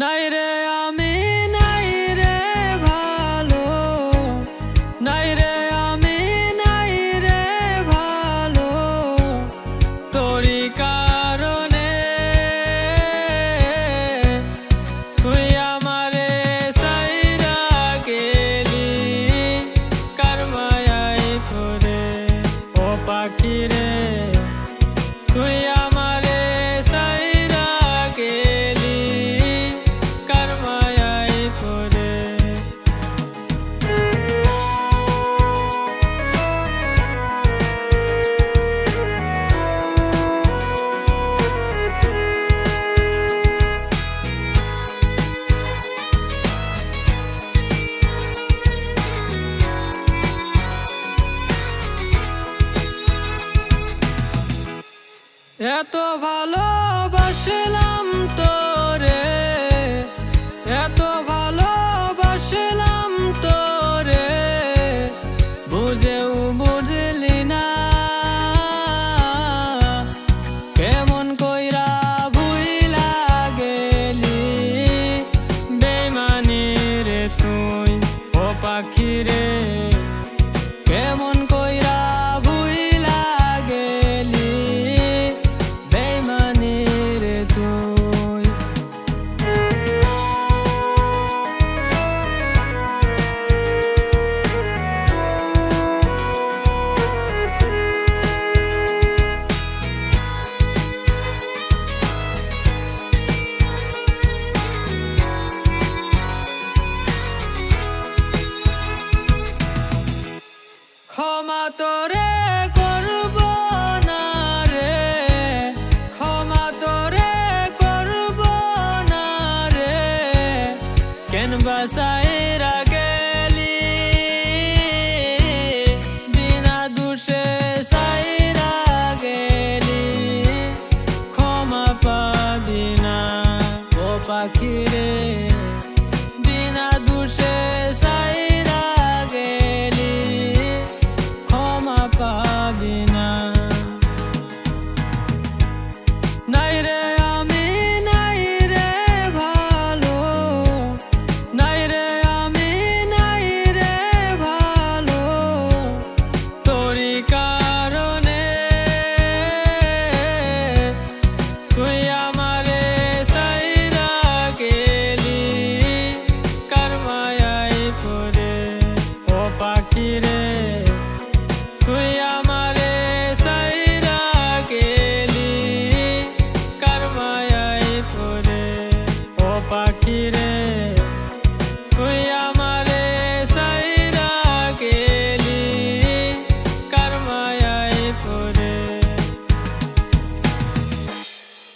নাই রে আমি নাই রে ভালো, নাই রে আমি নাই রে ভালো, তোরি কারণে তুই আমারে সাইরা গেলি কার মায়ায় পড়ে। ও পাখি রে তুই আমারে সাইরা গেলি কার মায়ায় পড়ে। এত ভালোবাসলাম তোরে, এত ভালোবাসলাম তোরে, বুঝেও বুঝলি না কেমন কইরা ভুইলা গেলি বেইমানি রে তুই। ও পাখি রে কেমন কইরা ভুইলা গেলি বেইমানি রে তুই। ক্ষমা তোরে করব না রে, ক্ষমা তোরে করব না রে, কেন বাসাইরা গেলি বিনা দোষে সাইরা গেলি, ক্ষমা পাবি না ও পাখি রে।